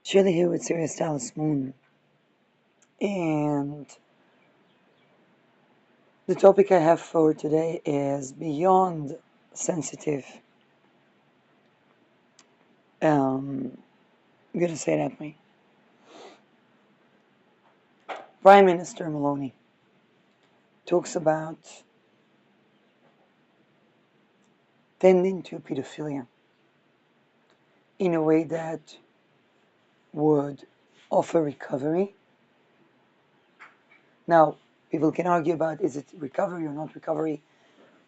Shirley here with Sirius Dallas Moon, and the topic I have for today is beyond sensitive. I'm gonna say it that way. Prime Minister Maloney talks about tending to pedophilia in a way that would offer recovery. Now, people can argue about is it recovery or not recovery,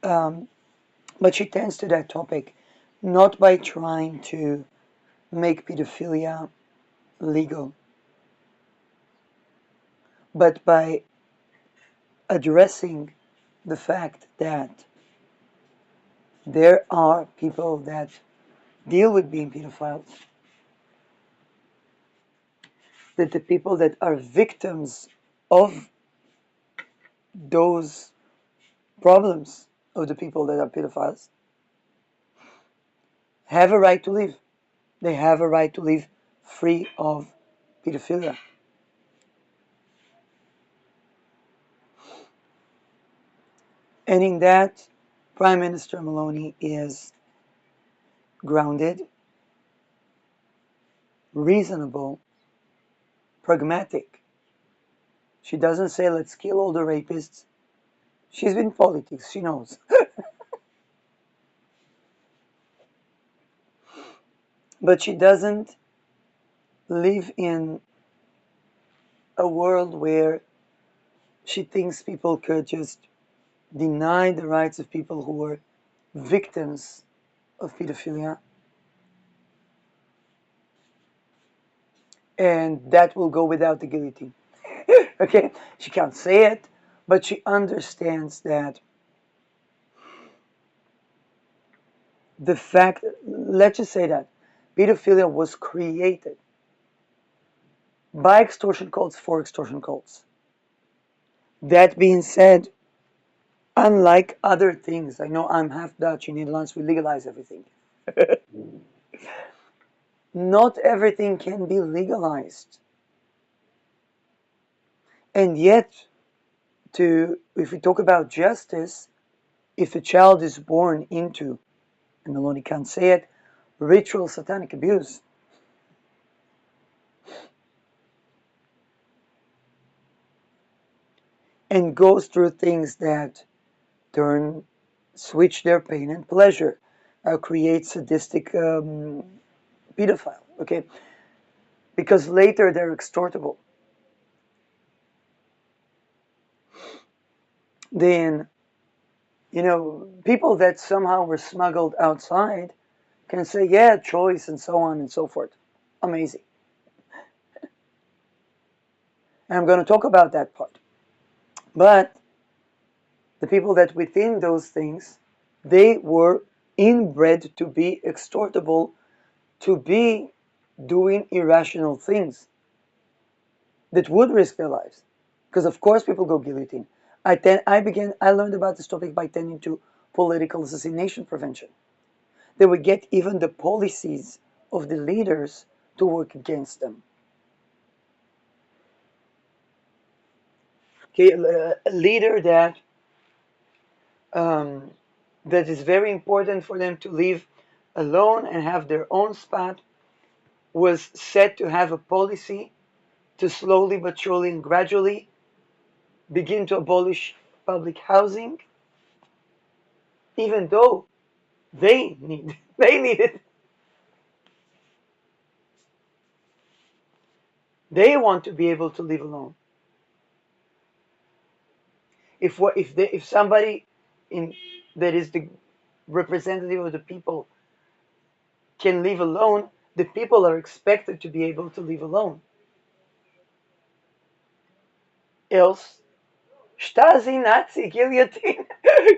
but she tends to that topic not by trying to make pedophilia legal, but by addressing the fact that there are people that deal with being pedophiles, that the people that are victims of those problems of the people that are pedophiles have a right to live. They have a right to live free of pedophilia. And in that, Prime Minister Maloney is grounded, reasonable, pragmatic. She doesn't say, let's kill all the rapists. She's been in politics, she knows. But she doesn't live in a world where she thinks people could just deny the rights of people who were victims of pedophilia, and that will go without the guillotine. Okay, she can't say it, but she understands that the fact, let's just say that pedophilia was created by extortion cults for extortion cults. That being said, unlike other things, I know I'm half Dutch. In Netherlands, we legalize everything. Not everything can be legalized. And yet, if we talk about justice, if a child is born into, and Maloney can't say it, ritual satanic abuse, and goes through things that switch their pain and pleasure, create sadistic pedophile, okay? Because later they're extortable. Then, people that somehow were smuggled outside can say, yeah, choice and so on and so forth. Amazing. And I'm going to talk about that part. But the people that within those things, they were inbred to be extortable, to be doing irrational things that would risk their lives. Because of course people go guillotine. I learned about this topic by tending to political assassination prevention. They would get even the policies of the leaders to work against them. Okay, a leader um, that is very important for them to live alone and have their own spot was set to have a policy to slowly but surely and gradually begin to abolish public housing, even though they need it. They want to be able to live alone. If somebody in that is the representative of the people can live alone, the people are expected to be able to live alone. Else, Stasi, Nazi, guillotine,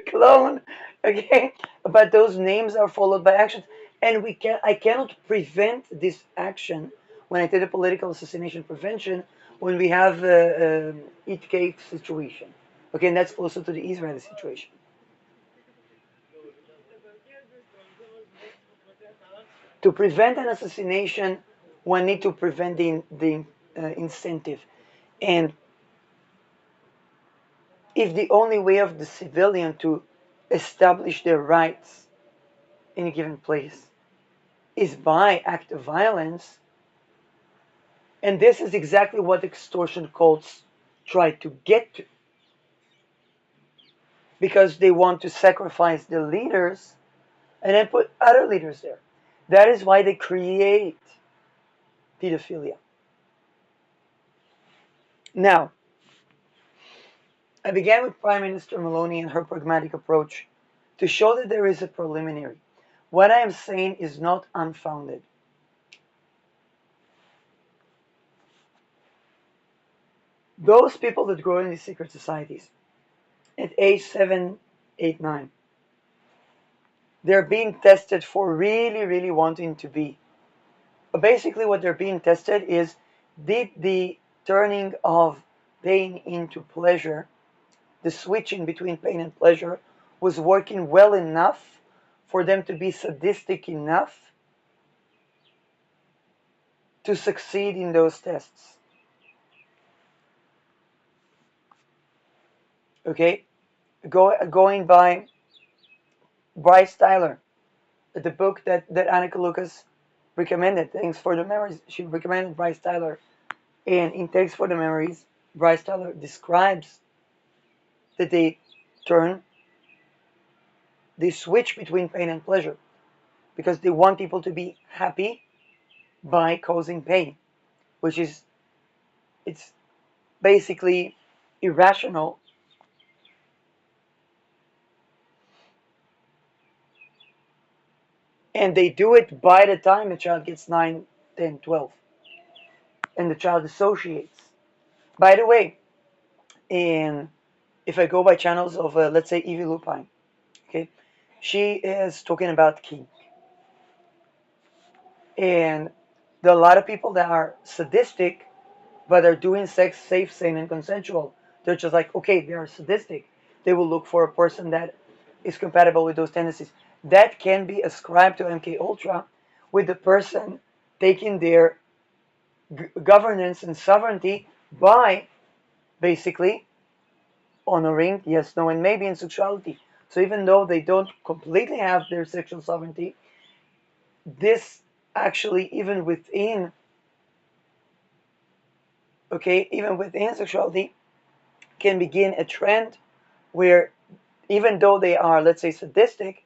clone. Okay, but those names are followed by actions, and I cannot prevent this action when I did a political assassination prevention when we have the eat cake situation. Okay, and that's also to the Israeli situation. To prevent an assassination, one need to prevent the incentive. And if the only way of the civilian to establish their rights in a given place is by act of violence, and this is exactly what extortion cults try to get to, because they want to sacrifice the leaders and then put other leaders there. That is why they create pedophilia. Now, I began with Prime Minister Maloney and her pragmatic approach to show that there is a preliminary. What I am saying is not unfounded. Those people that grow in these secret societies at age 7, 8, 9, they're being tested for really, really wanting to be. But basically, what they're being tested is, did the turning of pain into pleasure, the switching between pain and pleasure, was working well enough for them to be sadistic enough to succeed in those tests. Okay? Going by Bryce Tyler, the book that Annika Lucas recommended, Thanks for the Memories. She recommended Bryce Tyler. And in Thanks for the Memories, Bryce Tyler describes that they switch between pain and pleasure because they want people to be happy by causing pain, which is, it's basically irrational. And they do it by the time the child gets 9, 10, 12, and the child associates. By the way, in if I go by channels of, let's say, Evie Lupine, okay, she is talking about kink. And there are a lot of people that are sadistic, but are doing sex safe, sane, and consensual. They're just like, okay, they are sadistic. They will look for a person that is compatible with those tendencies. That can be ascribed to MK Ultra, with the person taking their governance and sovereignty by basically honoring yes, no, and maybe in sexuality. So even though they don't completely have their sexual sovereignty, this actually, even within sexuality, can begin a trend where, even though they are, let's say, sadistic,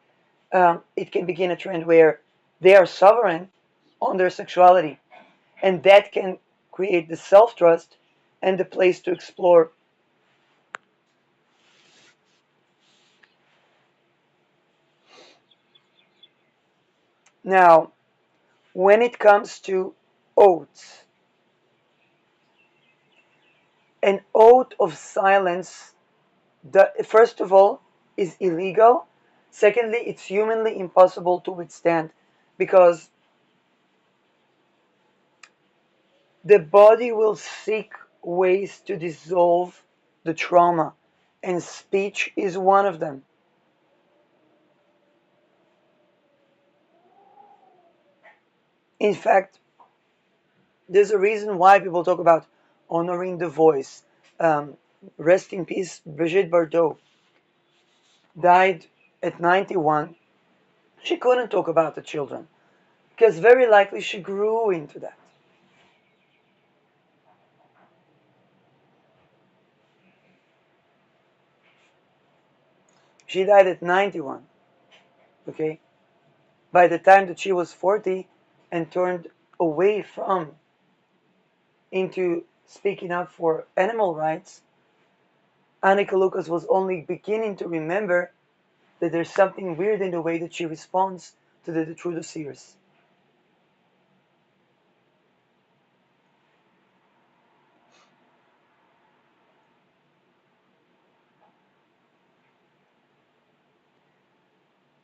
it can begin a trend where they are sovereign on their sexuality, and that can create the self-trust and the place to explore. Now, when it comes to oaths, an oath of silence, first of all, is illegal. Secondly, it's humanly impossible to withstand, because the body will seek ways to dissolve the trauma, and speech is one of them. In fact, there's a reason why people talk about honoring the voice. Um, Rest in peace, Brigitte Bardot died at 91. She couldn't talk about the children because very likely she grew into that. She died at 91. Okay? By the time that she was 40 and turned away from into speaking up for animal rights, Annika Lucas was only beginning to remember that there's something weird in the way that she responds to the true seers.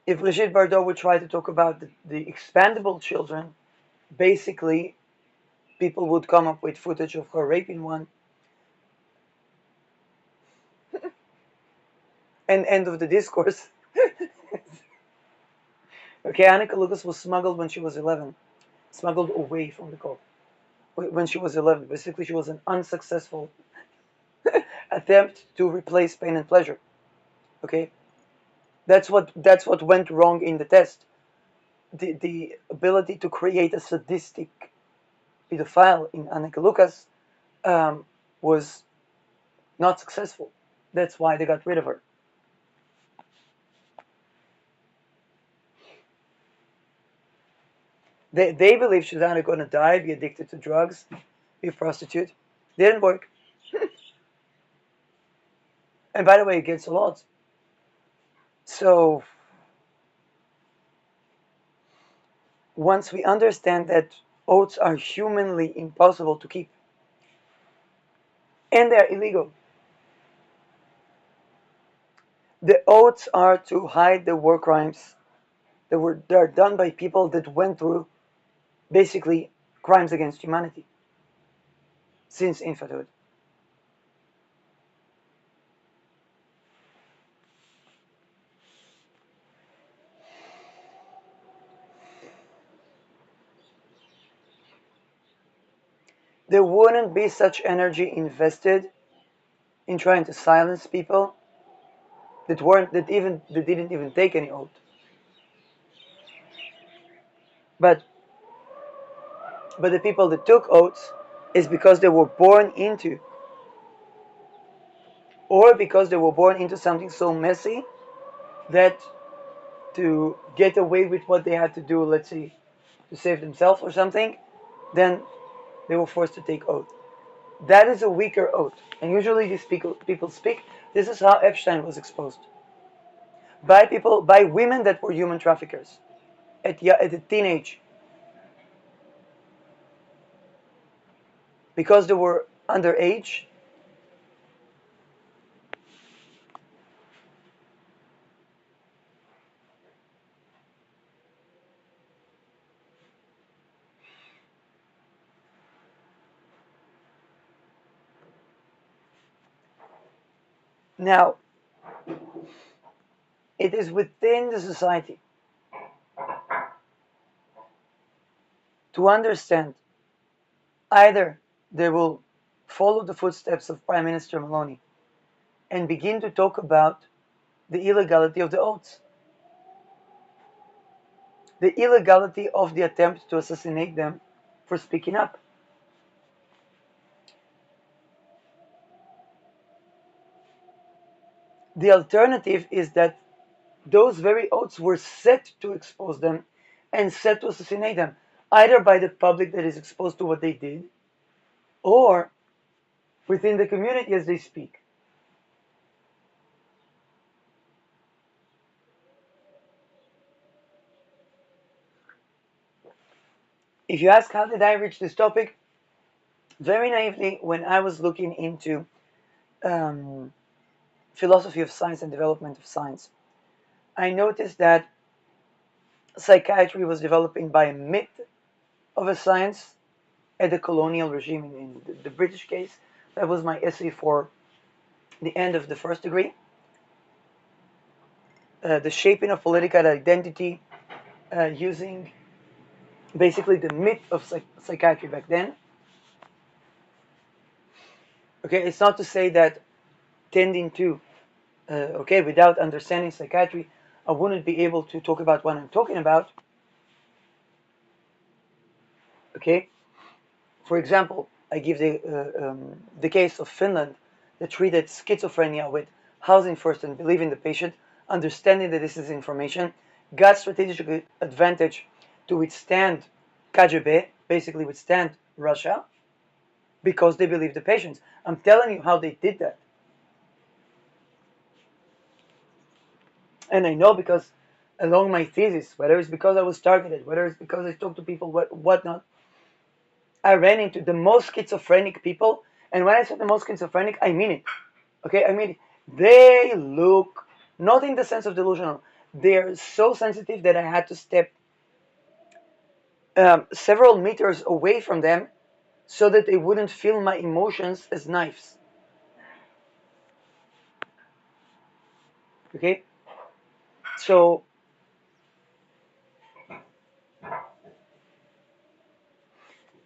If Brigitte Bardot would try to talk about the expandable children, basically people would come up with footage of her raping one, and end of the discourse. Okay, Annika Lucas was smuggled when she was 11, smuggled away from the cult when she was 11. Basically, she was an unsuccessful attempt to replace pain and pleasure. Okay, that's what went wrong in the test. The ability to create a sadistic pedophile in Annika Lucas um, was not successful. That's why they got rid of her. They believe she's either going to die, be addicted to drugs, be a prostitute. Didn't work. And by the way, against the odds. So once we understand that oaths are humanly impossible to keep and they're illegal, the oaths are to hide the war crimes that are done by people that went through basically crimes against humanity since infanthood. There wouldn't be such energy invested in trying to silence people that didn't even take any oath. But the people that took oaths is because they were born into, or because they were born into something so messy that to get away with what they had to do, let's say, to save themselves or something, then they were forced to take oath. That is a weaker oath. And usually these people speak. This is how Epstein was exposed. By women that were human traffickers at a teenage. Because they were underage. Now, it is within the society to understand either they will follow the footsteps of Prime Minister Maloney and begin to talk about the illegality of the oaths, the illegality of the attempt to assassinate them for speaking up. The alternative is that those very oaths were set to expose them and set to assassinate them, either by the public that is exposed to what they did, or within the community as they speak. If you ask how did I reach this topic, very naively, when I was looking into um, philosophy of science and development of science, I noticed that psychiatry was developing by a myth of a science at the colonial regime in the British case. That was my essay for the end of the first degree. The shaping of political identity using basically the myth of psychiatry back then. Okay, it's not to say that tending to, without understanding psychiatry, I wouldn't be able to talk about what I'm talking about. Okay, for example, I give the case of Finland that treated schizophrenia with housing first and believing the patient, understanding that this is information, got strategic advantage to withstand KGB, basically withstand Russia, because they believe the patients. I'm telling you how they did that. And I know because along my thesis, whether it's because I was targeted, whether it's because I talked to people, whatnot, I ran into the most schizophrenic people. And when I say the most schizophrenic, I mean it. Okay, I mean, they look, not in the sense of delusional, they're so sensitive that I had to step several meters away from them so that they wouldn't feel my emotions as knives. Okay, so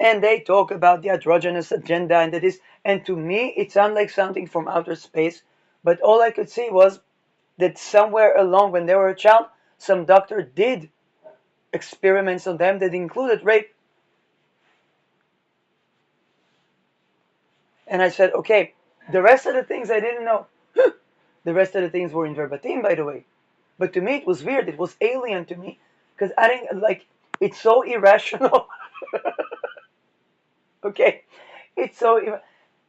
and they talk about the androgynous agenda and that is, and to me it sounded like something from outer space, but all I could see was that somewhere along when they were a child, some doctor did experiments on them that included rape. And I said, okay, the rest of the things I didn't know. The rest of the things were in verbatim, by the way. But to me, it was weird. It was alien to me because I didn't like. It's so irrational. Okay, it's so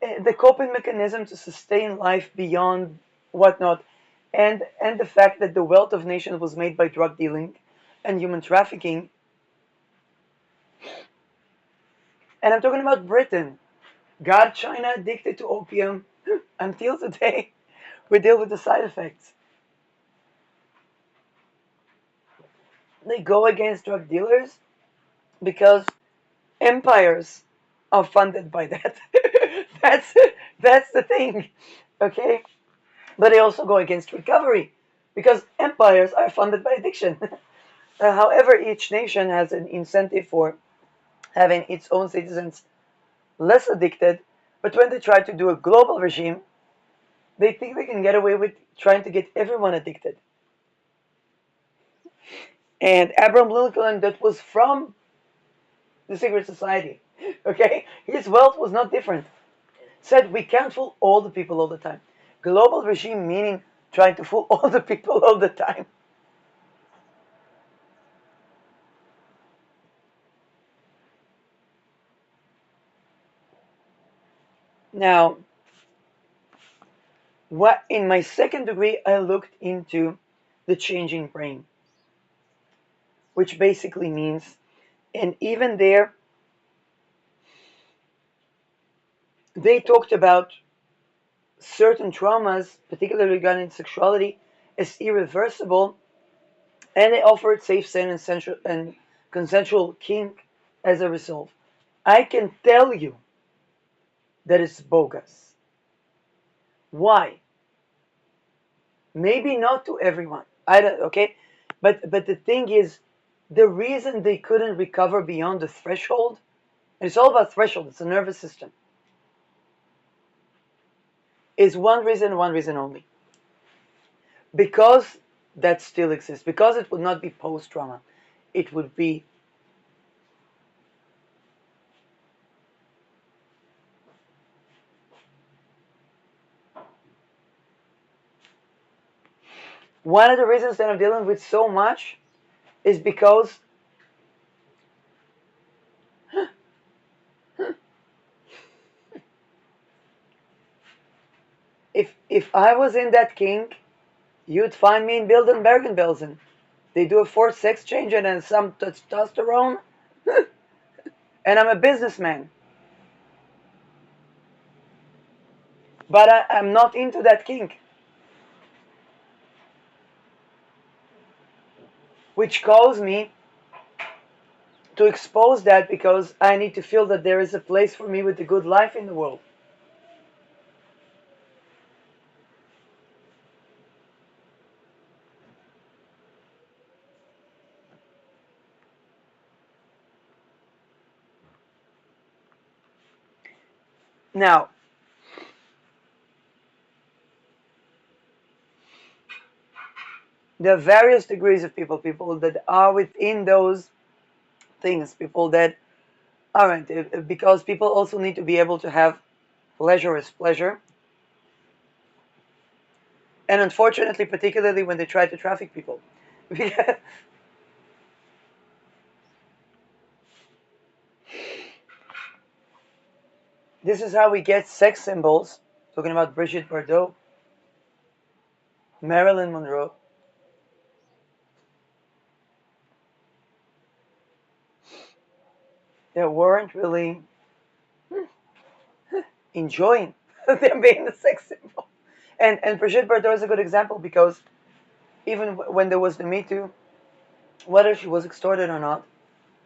the coping mechanism to sustain life beyond whatnot, and the fact that the wealth of nations was made by drug dealing and human trafficking. And I'm talking about Britain. Got China addicted to opium until today. We deal with the side effects. They go against drug dealers because empires are funded by that. that's that's the thing, okay? But they also go against recovery because empires are funded by addiction. However, each nation has an incentive for having its own citizens less addicted, but when they try to do a global regime, they think they can get away with trying to get everyone addicted. And Abraham Lincoln, that was from the secret society, okay? His wealth was not different. Said we can't fool all the people all the time. Global regime meaning trying to fool all the people all the time. Now, what in my second degree I looked into the changing brain, which basically means, and even there they talked about certain traumas, particularly regarding sexuality, as irreversible, and they offered safe, sane, and consensual kink as a result. I can tell you that it's bogus. Why? Maybe not to everyone. I don't. Okay, but the thing is, the reason they couldn't recover beyond the threshold, and it's all about threshold. It's a nervous system. Is one reason only. Because that still exists. Because it would not be post trauma. It would be one of the reasons that I'm dealing with so much is because if I was in that kink, you'd find me in Bilden Bergen-Belsen. They do a forced sex change and then some testosterone, and I'm a businessman. But I'm not into that kink, which calls me to expose that because I need to feel that there is a place for me with a good life in the world. Now, there are various degrees of people that are within those things, people that aren't, because people also need to be able to have pleasure as pleasure. And unfortunately, particularly when they try to traffic people. This is how we get sex symbols, talking about Brigitte Bardot, Marilyn Monroe. They weren't really enjoying them being the sex symbol. And Brigitte Bardot is a good example because even when there was the Me Too, whether she was extorted or not,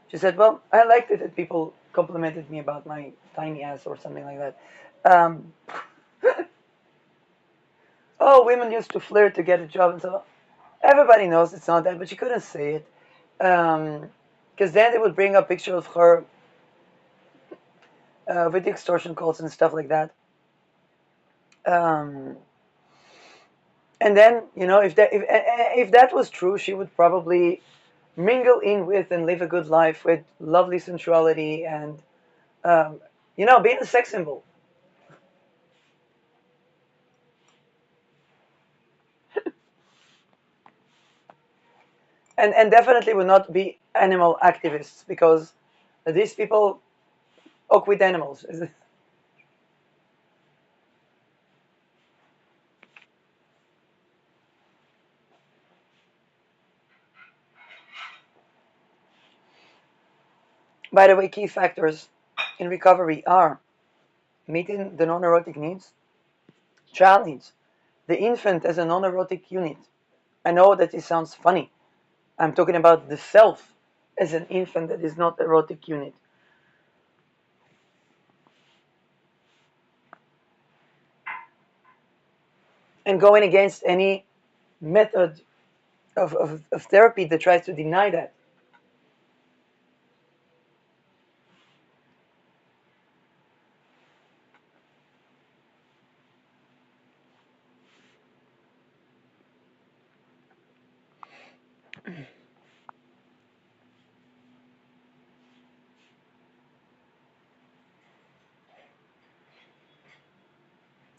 she said, well, I liked it that people complimented me about my tiny ass or something like that. Um, oh, women used to flirt to get a job and so on. Everybody knows it's not that, but she couldn't say it. Because then they would bring up pictures of her with the extortion calls and stuff like that. Um, and then, if that was true, she would probably mingle in with and live a good life with lovely sensuality and um, being a sex symbol. And definitely would not be animal activists because these people fuck with animals. By the way, key factors in recovery are meeting the non-erotic needs, child needs, the infant as a non-erotic unit. I know that it sounds funny. I'm talking about the self as an infant that is not erotic unit. And going against any method of therapy that tries to deny that.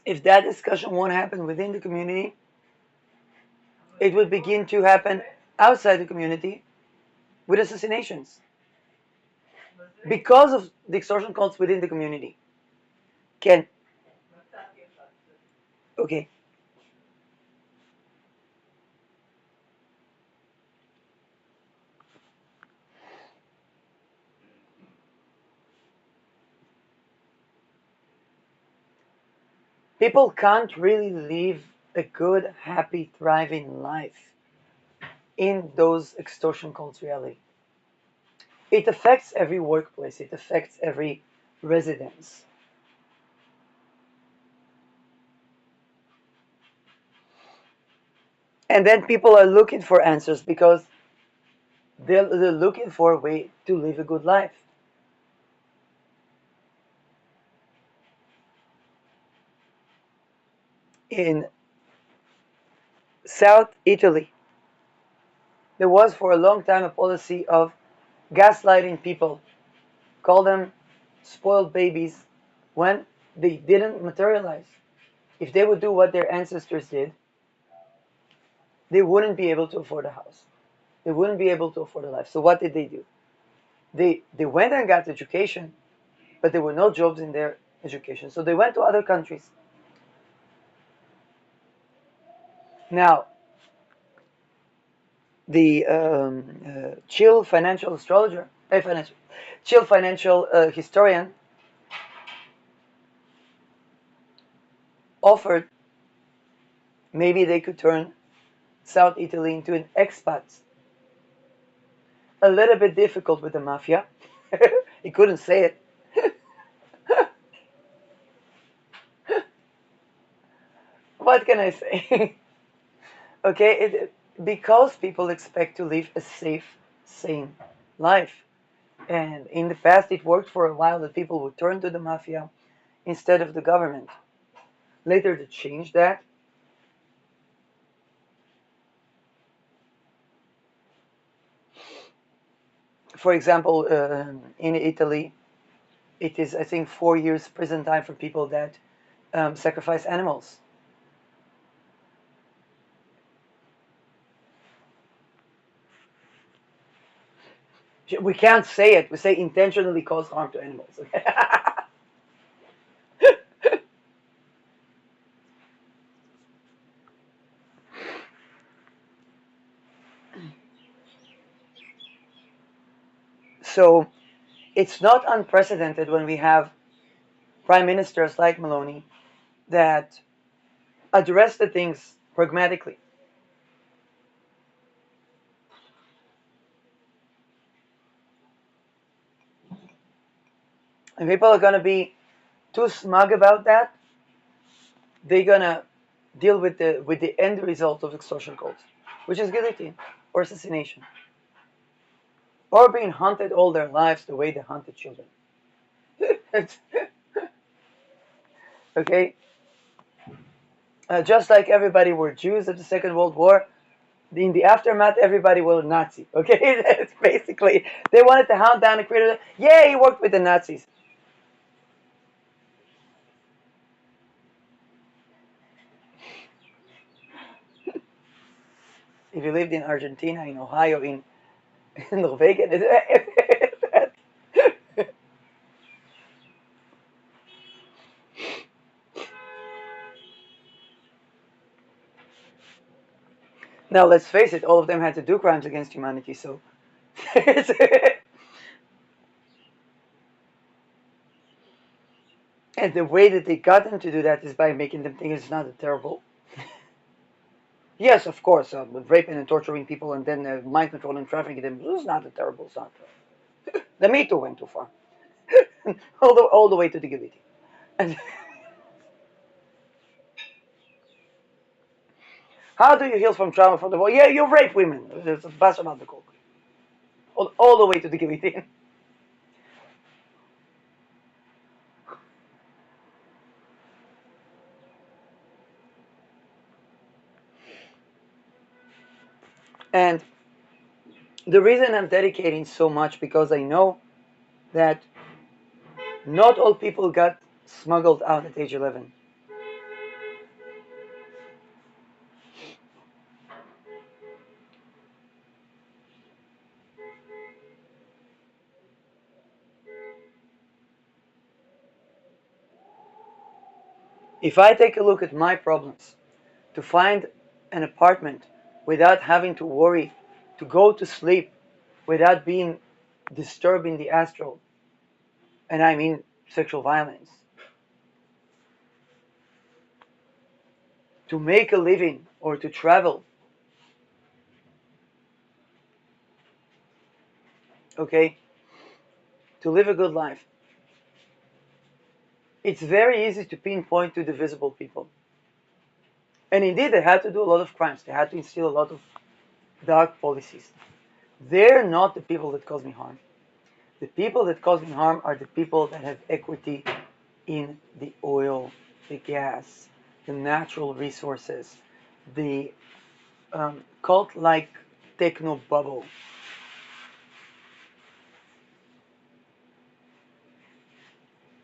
If that discussion won't happen within the community, it would begin to happen outside the community with assassinations because of the extortion cults within the community. Can okay. People can't really live a good, happy, thriving life in those extortion cults reality. It affects every workplace, it affects every residence. And then people are looking for answers because they're looking for a way to live a good life. In South Italy, there was for a long time a policy of gaslighting people, call them spoiled babies when they didn't materialize. If they would do what their ancestors did, they wouldn't be able to afford a house. They wouldn't be able to afford a life. So what did they do? They went and got education, but there were no jobs in their education. So they went to other countries. Now, the chill financial astrologer, chill financial historian offered maybe they could turn South Italy into an expat. A little bit difficult with the mafia. He couldn't say it. What can I say? Okay, because people expect to live a safe, sane life. And in the past, it worked for a while that people would turn to the mafia instead of the government. Later, they changed that. For example, in Italy, it is, I think, 4 years prison time for people that sacrifice animals. We can't say it. We say intentionally cause harm to animals. So it's not unprecedented when we have prime ministers like Maloney that address the things pragmatically. And people are going to be too smug about that. They're going to deal with the end result of extortion cults, which is guillotine or assassination, or being hunted all their lives the way they hunted children. Okay, just like everybody were Jews at the Second World War, in the aftermath, everybody was Nazi. Okay, that's basically they wanted to hound down the creator. Yeah, he worked with the Nazis. If you lived in Argentina, in Ohio, in Norwegen, now let's face it, all of them had to do crimes against humanity. So, and the way that they got them to do that is by making them think it's not a terrible. Yes, of course, raping and torturing people and then mind controlling, trafficking them is not a terrible sound. The Me Too went too far, all the way to the guillotine. And how do you heal from trauma from the war? Yeah, you rape women. It's a bas about the coke. All the way to the guillotine. And the reason I'm dedicating so much because I know that not all people got smuggled out at age 11. If I take a look at my problems, to find an apartment without having to worry, to go to sleep without being disturbed in the astral, and I mean sexual violence, to make a living or to travel, okay, to live a good life. It's very easy to pinpoint to the visible people. And indeed, they had to do a lot of crimes. They had to instill a lot of dark policies. They're not the people that cause me harm. The people that cause me harm are the people that have equity in the oil, the gas, the natural resources, the cult-like techno bubble.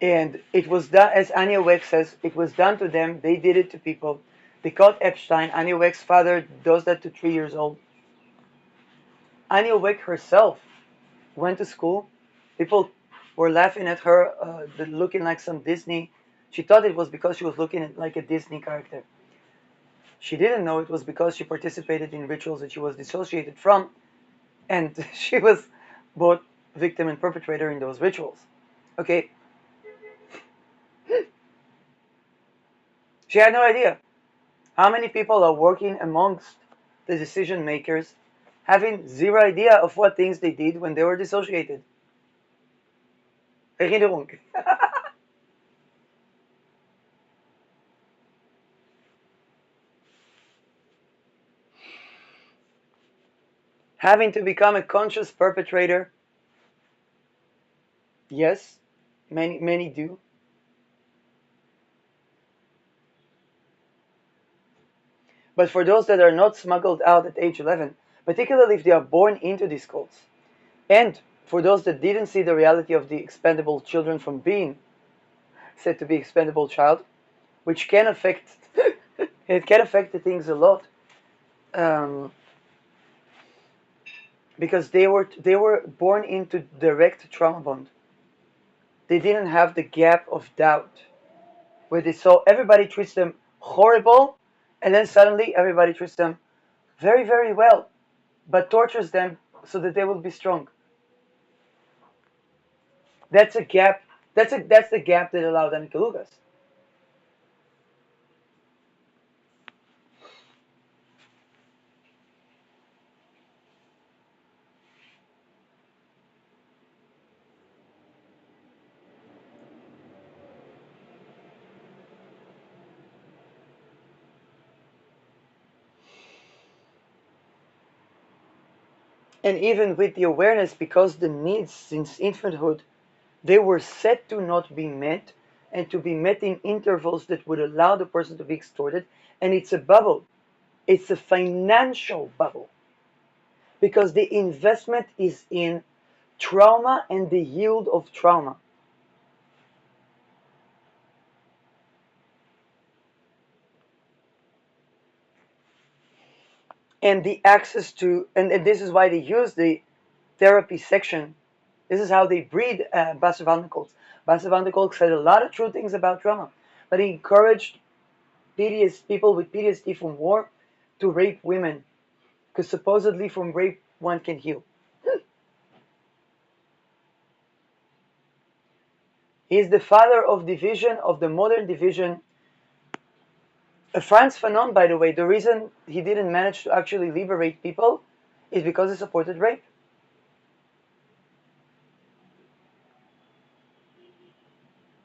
And it was done, as Anya Wex says, it was done to them. They did it to people. They caught Epstein. Anya Wex's father does that to 3 years old. Anya Wex herself went to school. People were laughing at her, looking like some Disney. She thought it was because she was looking like a Disney character. She didn't know it was because she participated in rituals that she was dissociated from, and she was both victim and perpetrator in those rituals. Okay, she had no idea. How many people are working amongst the decision makers having zero idea of what things they did when they were dissociated? Erinnerung. Having to become a conscious perpetrator, yes, many do. But for those that are not smuggled out at age 11, particularly if they are born into these cults, and for those that didn't see the reality of the expendable children from being said to be expendable child, which can affect it can affect the things a lot, um, because they were born into direct trauma bond. They didn't have the gap of doubt where they saw everybody treats them horrible, and then suddenly everybody treats them very very well, but tortures them so that they will be strong. That's a gap. That's the gap that allowed Anikalugas. And even with the awareness, because the needs since infanthood, They were set to not be met, and to be met in intervals that would allow the person to be extorted. And it's a bubble. It's a financial bubble, because the investment is in trauma and the yield of trauma. And the access to, and this is why they use the therapy section. This is how they breed Bas van der Kolk. Bas van der Kolk said a lot of true things about trauma, but he encouraged people with PTSD from war to rape women, because supposedly from rape one can heal. He is the father of division, of the modern division. Frantz Fanon, by the way, the reason he didn't manage to actually liberate people is because he supported rape.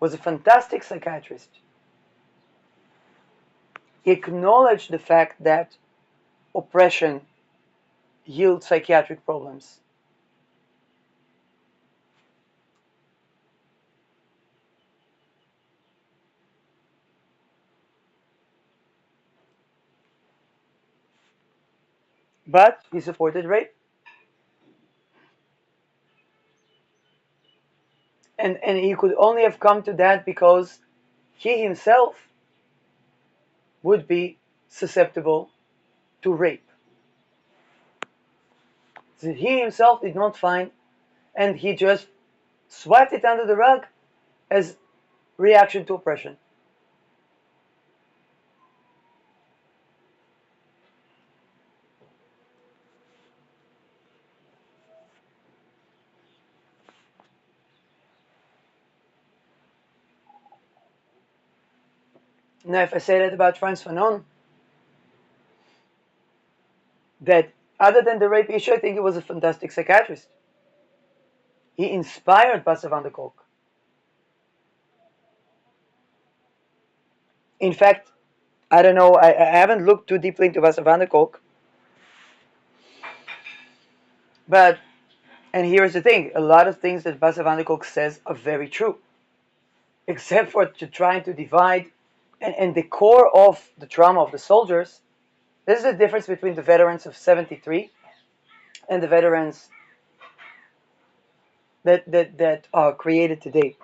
Was a fantastic psychiatrist. He acknowledged the fact that oppression yields psychiatric problems. But he supported rape. And he could only have come to that because he himself would be susceptible to rape. So he himself did not find, and he just swept it under the rug as reaction to oppression. Now, if I say that about Frantz Fanon, that other than the rape issue, I think he was a fantastic psychiatrist. He inspired Bas van der Kolk. In fact, I don't know, I haven't looked too deeply into Bas van der Kolk, but, and here's the thing, a lot of things that Bas van der Kolk says are very true, except for trying to divide, and the core of the trauma of the soldiers. This is the difference between the veterans of 73 and the veterans that are created today.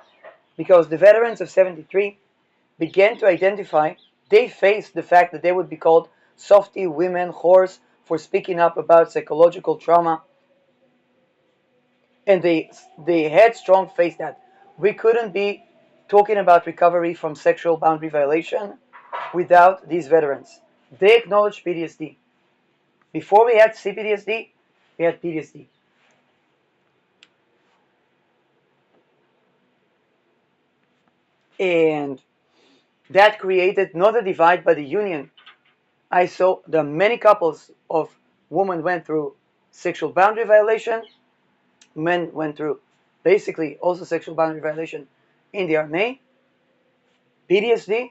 Because the veterans of 73 began to identify, they faced the fact that they would be called softy women, whores, for speaking up about psychological trauma. And they headstrong faced that. We couldn't be talking about recovery from sexual boundary violation without these veterans. They acknowledged PTSD. Before we had CPTSD, we had PTSD. And that created not a divide but a union. I saw the many couples of women went through sexual boundary violation, men went through basically also sexual boundary violation in the army, PTSD.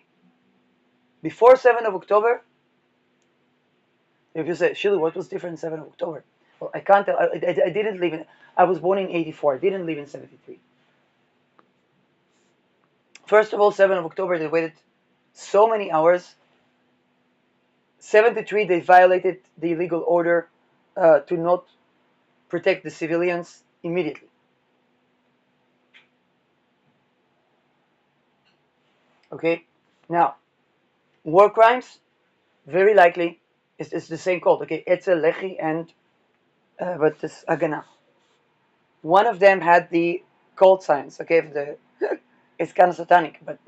Before 7th of October, if you say, Shili, what was different in 7th of October? Well, I can't tell. I didn't live in, I was born in 84. I didn't live in 73. First of all, 7th of October, they waited so many hours. 73, they violated the illegal order to not protect the civilians immediately. Okay? Now, war crimes, very likely, it's the same code. Okay? Etzel, Lehi, and but this Agana. One of them had the cult signs. Okay? It's kind of satanic, but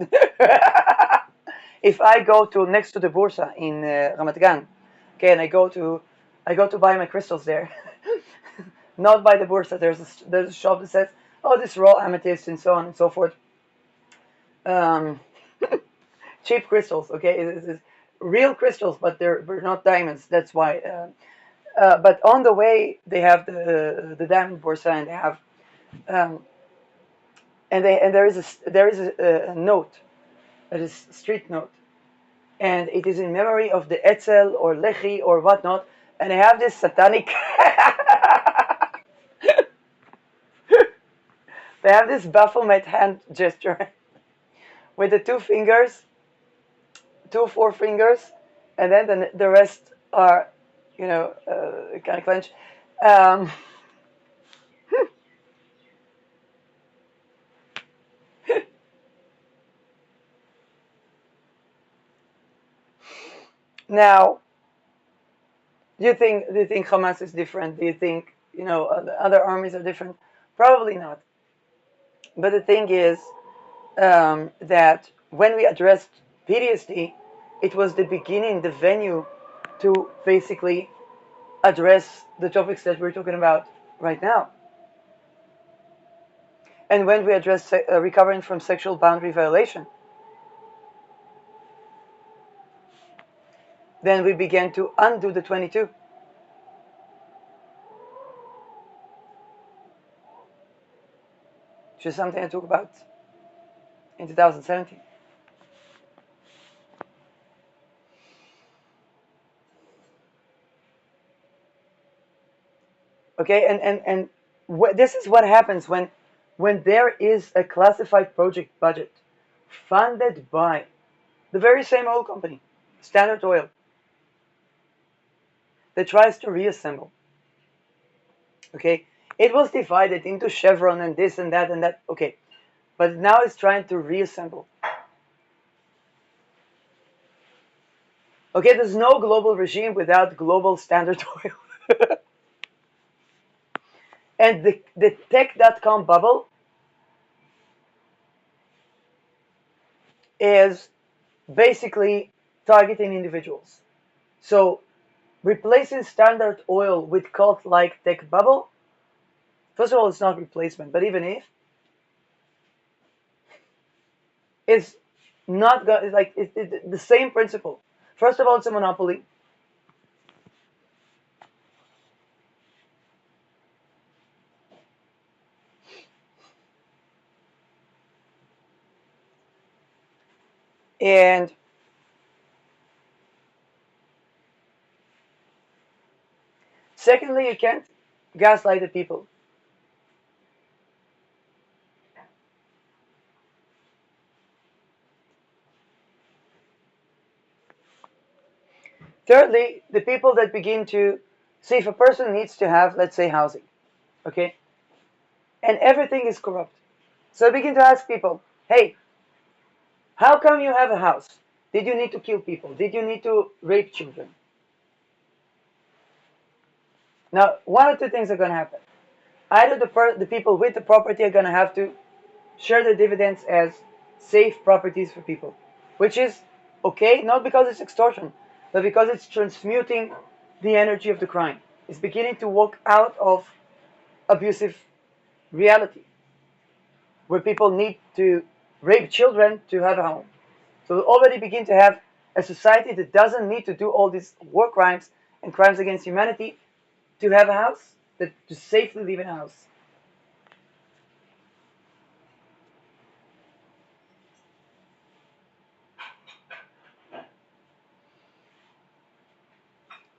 if I go to next to the Bursa in Ramat Gan, okay, and I go to buy my crystals there, not by the Bursa. There's a shop that says, oh, this raw amethyst and so on and so forth. Cheap crystals, okay, it's real crystals, but they're not diamonds. That's why. But on the way, they have the diamond Bursa, and they have. And there is a note, that is street note, and it is in memory of the Etzel or Lehi or whatnot, and I have this satanic. They have this Baphomet hand gesture with the two fingers, two forefingers, and then the rest are, kind of clenched. Um, Now, do you think Hamas is different? Do you think the other armies are different? Probably not. But the thing is that when we addressed PTSD, it was the beginning, the venue to basically address the topics that we're talking about right now. And when we address recovering from sexual boundary violation, then we began to undo the 22, which is something I talk about in 2017. Okay, and this is what happens when there is a classified project budget funded by the very same oil company, Standard Oil, that tries to reassemble. Okay, it was divided into Chevron and this and that and that. Okay, but now it's trying to reassemble. Okay, there's no global regime without global Standard Oil. And the tech.com bubble is basically targeting individuals. So replacing Standard Oil with cult-like tech bubble, first of all, it's not replacement, but even if, it's not like the same principle. First of all, it's a monopoly. And secondly, you can't gaslight the people. Thirdly, the people that begin to see if a person needs to have, let's say, housing, okay, and everything is corrupt. So I begin to ask people, hey, how come you have a house? Did you need to kill people? Did you need to rape children? Now, one or two things are going to happen. Either the people with the property are going to have to share the dividends as safe properties for people, which is okay, not because it's extortion, but because it's transmuting the energy of the crime. It's beginning to walk out of abusive reality, where people need to rape children to have a home. So we already begin to have a society that doesn't need to do all these war crimes and crimes against humanity to have a house, to safely live in a house.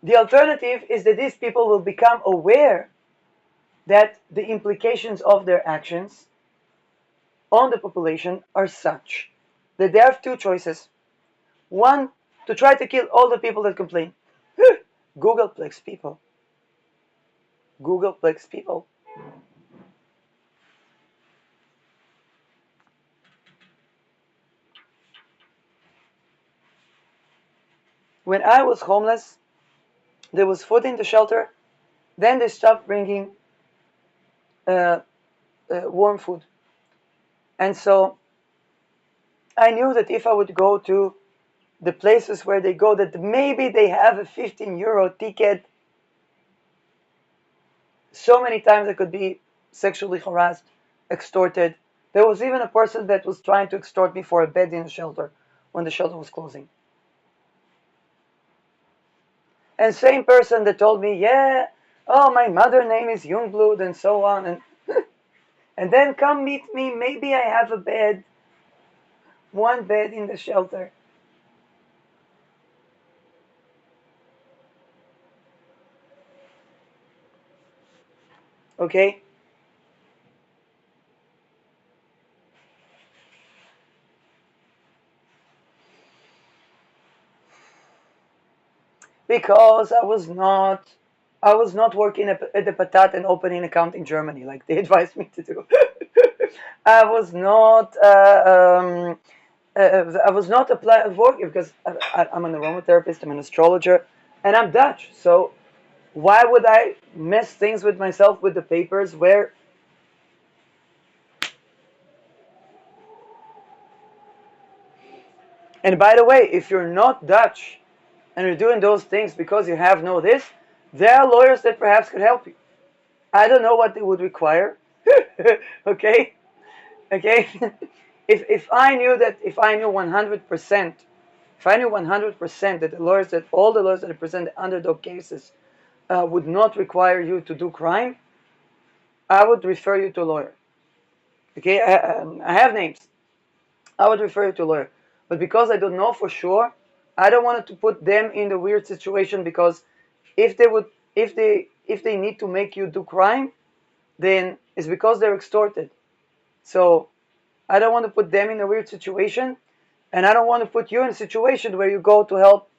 The alternative is that these people will become aware that the implications of their actions on the population are such that they have two choices. One, to try to kill all the people that complain. Googleplex people. Googleplex people. When I was homeless, there was food in the shelter. Then they stopped bringing uh, warm food. And so I knew that if I would go to the places where they go, that maybe they have a 15 euro ticket. So many times I could be sexually harassed, extorted. There was even a person that was trying to extort me for a bed in the shelter when the shelter was closing. And same person that told me, yeah, oh, my mother name is Jungblood and so on. And then come meet me, maybe I have a bed, one bed in the shelter. Okay? because I was not working at the Patat and opening account in Germany like they advised me to do. I was not I was not applying working because I'm an aromatherapist, I'm an astrologer, and I'm Dutch. So why would I mess things with myself with the papers where? And by the way, if you're not Dutch and you're doing those things because you have no this, there are lawyers that perhaps could help you. I don't know what they would require. Okay? Okay? If I knew that, if I knew 100%, if I knew 100% that the lawyers, that all the lawyers that represent the underdog cases would not require you to do crime, I would refer you to a lawyer. Okay? I have names. I would refer you to a lawyer. But because I don't know for sure, I don't want to put them in the weird situation because if they would, if they need to make you do crime, then it's because they're extorted. So I don't want to put them in a weird situation, and I don't want to put you in a situation where you go to help,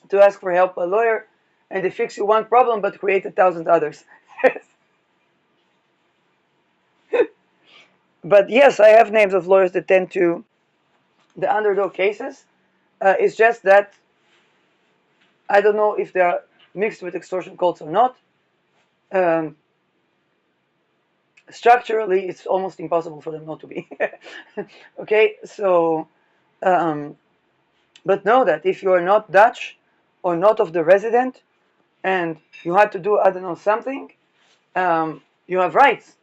to ask for help a lawyer, and they fix you one problem but create 1,000 others. But yes, I have names of lawyers that tend to the underdog cases. It's just that I don't know if they are mixed with extortion cults or not. Um, Structurally, it's almost impossible for them not to be. Okay, so, um, but know that if you are not Dutch or not of the resident and you had to do, I don't know, something, you have rights.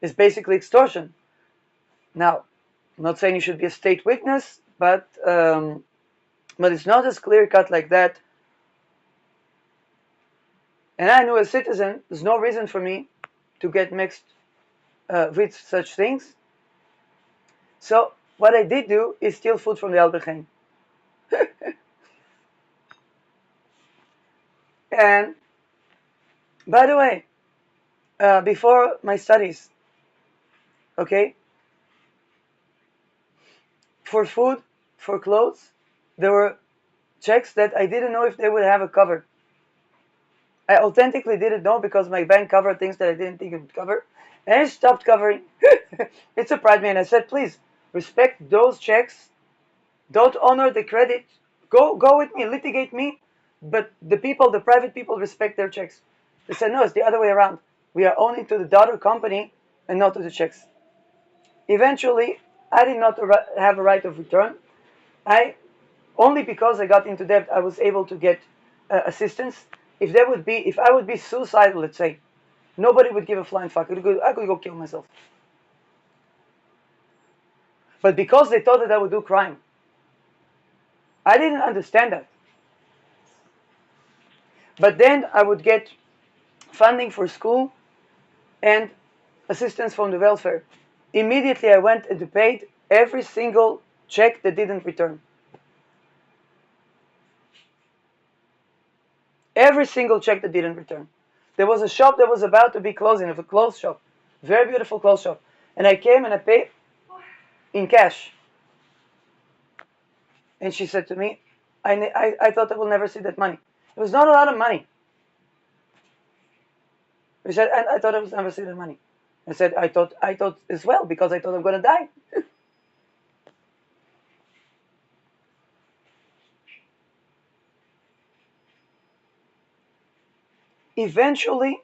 It's basically extortion. Now, I'm not saying you should be a state witness, but it's not as clear cut like that. And I know as a citizen, there's no reason for me to get mixed with such things. So what I did do is steal food from the Albert Heijn. And by the way, before my studies, okay, for food, for clothes, there were checks that I didn't know if they would have a cover. I authentically didn't know because my bank covered things that I didn't think it would cover. And I stopped covering. It surprised me and I said, please, respect those checks. Don't honor the credit. Go with me, litigate me. But the people, the private people, respect their checks. They said, no, it's the other way around. We are owning to the daughter company and not to the checks. Eventually, I did not have a right of return. I only because I got into debt, I was able to get assistance. If I would be suicidal, let's say, nobody would give a flying fuck. I could go kill myself. But because they thought that I would do crime, I didn't understand that. But then I would get funding for school and assistance from the welfare. Immediately I went and paid every single check that didn't return. Every single check that didn't return. There was a shop that was about to be closing, of a clothes shop. Very beautiful clothes shop. And I came and I paid in cash. And she said to me, I thought I will never see that money. It was not a lot of money. She said, I thought I would never see that money. I said, I thought as well, because I thought I'm going to die. Eventually,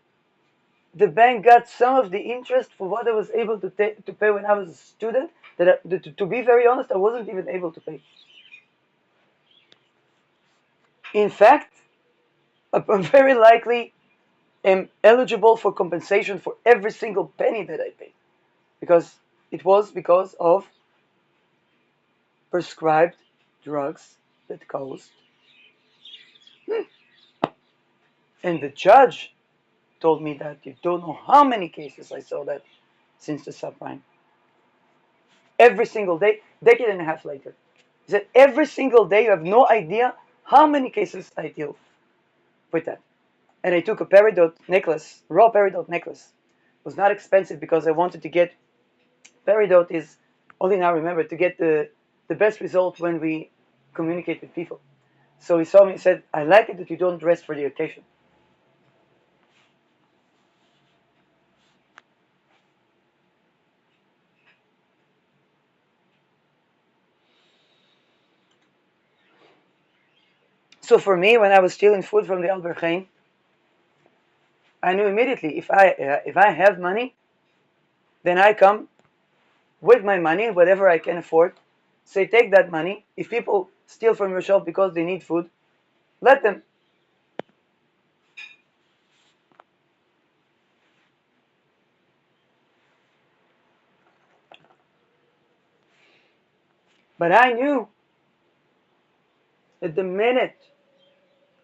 the bank got some of the interest for what I was able to pay when I was a student. To be very honest, I wasn't even able to pay. In fact, I'm very likely am eligible for compensation for every single penny that I paid, because it was because of prescribed drugs that caused. And the judge told me that you don't know how many cases I saw that since the subprime. Every single day, decade and a half later. He said every single day you have no idea how many cases I deal with that. And I took a peridot necklace, raw peridot necklace. It was not expensive because I wanted to get, peridot is, only now remember, to get the best result when we communicate with people. So he saw me and said, I like it that you don't dress for the occasion. So for me, when I was stealing food from the Albert Heijn, I knew immediately if I have money, then I come with my money, whatever I can afford. Say, take that money. If people steal from your shop because they need food, let them. But I knew that the minute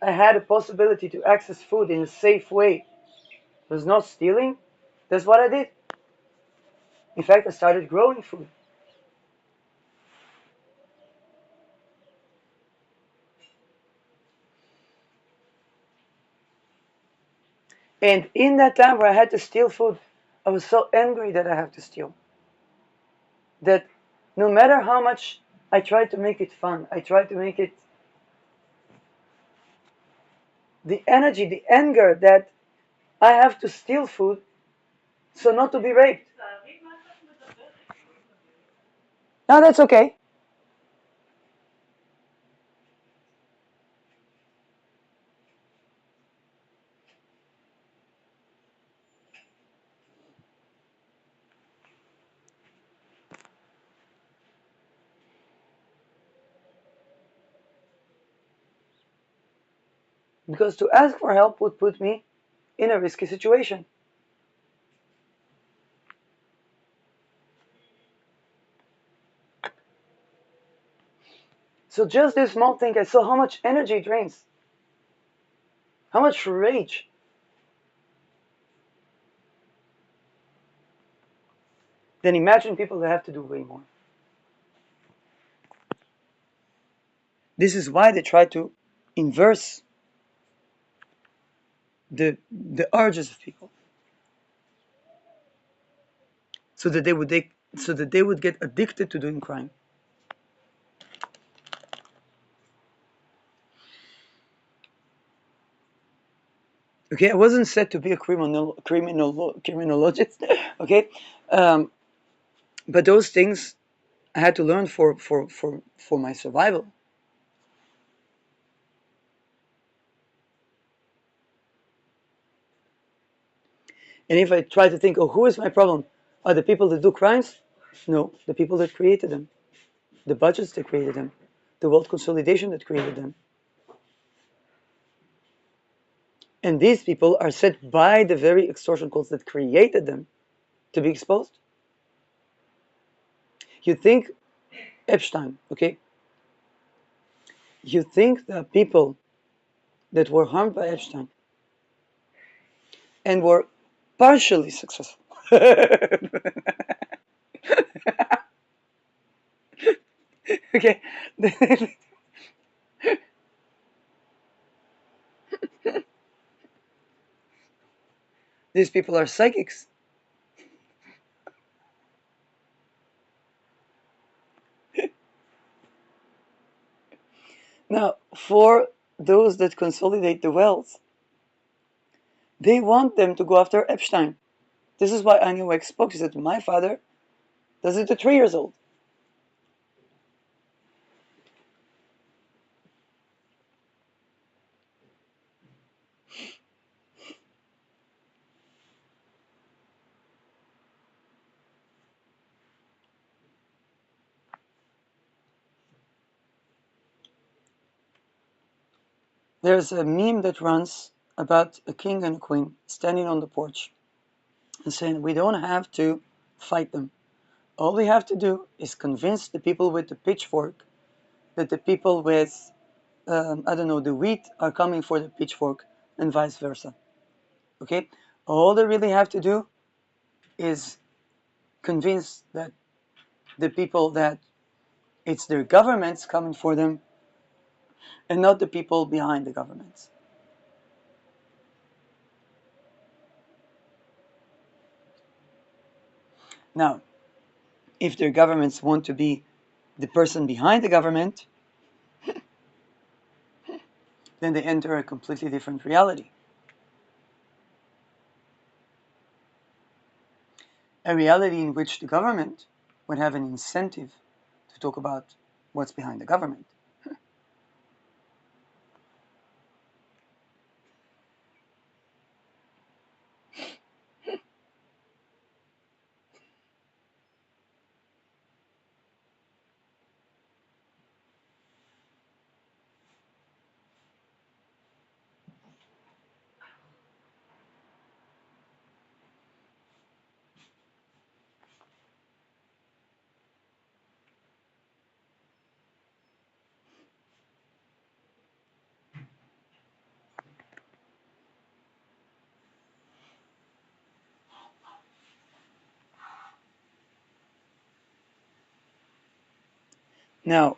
I had a possibility to access food in a safe way, was not stealing, that's what I did. In fact, I started growing food. And in that time where I had to steal food, I was so angry that I have to steal. That no matter how much I tried to make it fun, I tried to make it the energy, the anger that I have to steal food so not to be raped. No, that's okay. Because to ask for help would put me in a risky situation. So just this small thing, I saw how much energy it drains, how much rage. Then imagine people that have to do way more. This is why they try to inverse the urges of people, so that they would get addicted to doing crime. Okay, I wasn't said to be a criminologist. Okay, um, but those things I had to learn for my survival. And if I try to think, oh, who is my problem? Are the people that do crimes? No, the people that created them, the budgets that created them, the wealth consolidation that created them. And these people are set by the very extortion cults that created them to be exposed. You think Epstein, okay? You think the people that were harmed by Epstein and were partially successful. Okay. These people are psychics. Now, for those that consolidate the wealth, they want them to go after Epstein. This is why Anya Wax spoke. She said, my father does it at 3 years old. There's a meme that runs about a king and a queen standing on the porch and saying, we don't have to fight them. All we have to do is convince the people with the pitchfork that the people with, I don't know, the wheat are coming for the pitchfork and vice versa. Okay? All they really have to do is convince that the people that it's their governments coming for them and not the people behind the governments. Now, if their governments want to be the person behind the government, then they enter a completely different reality. A reality in which the government would have an incentive to talk about what's behind the government. Now,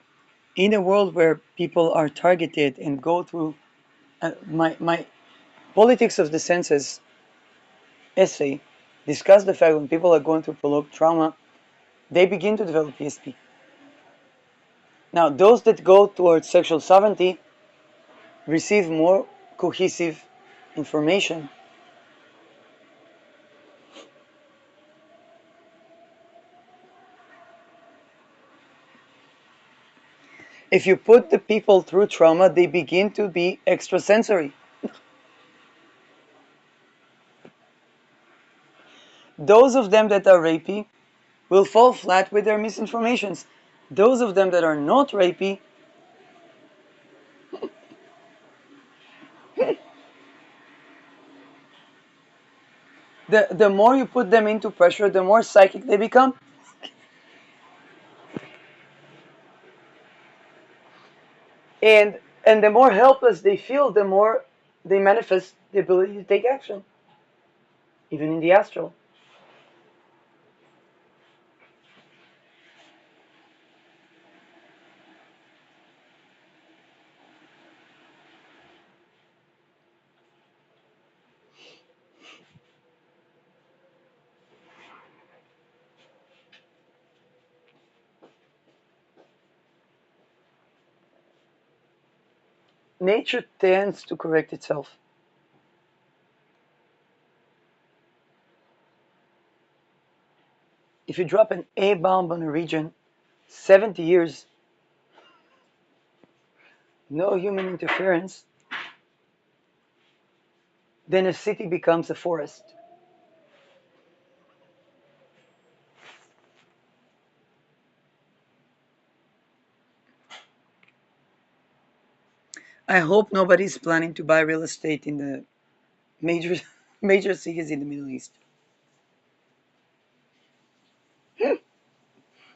in a world where people are targeted and go through my Politics of the Senses essay discussed the fact when people are going through prolonged trauma, they begin to develop PSP. Now, those that go towards sexual sovereignty receive more cohesive information. If you put the people through trauma, they begin to be extrasensory. Those of them that are rapey will fall flat with their misinformations. Those of them that are not rapey the more you put them into pressure, the more psychic they become. And the more helpless they feel, the more they manifest the ability to take action, even in the astral. Nature tends to correct itself. If you drop an A bomb on a region, 70 years, no human interference, then a city becomes a forest. I hope nobody's planning to buy real estate in the major major cities in the Middle East.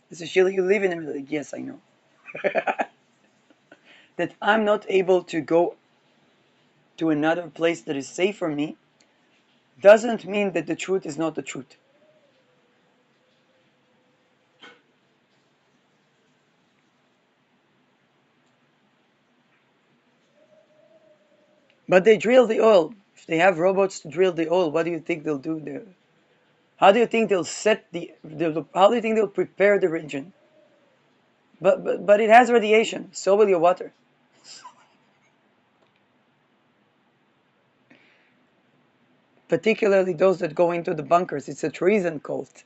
This is Sheila, you live in the Middle East. Yes, I know. That I'm not able to go to another place that is safe for me doesn't mean that the truth is not the truth. But they drill the oil. If they have robots to drill the oil, what do you think they'll do there? How do you think they'll set how do you think they'll prepare the region? But it has radiation. So will your water. Particularly those that go into the bunkers. It's a treason cult.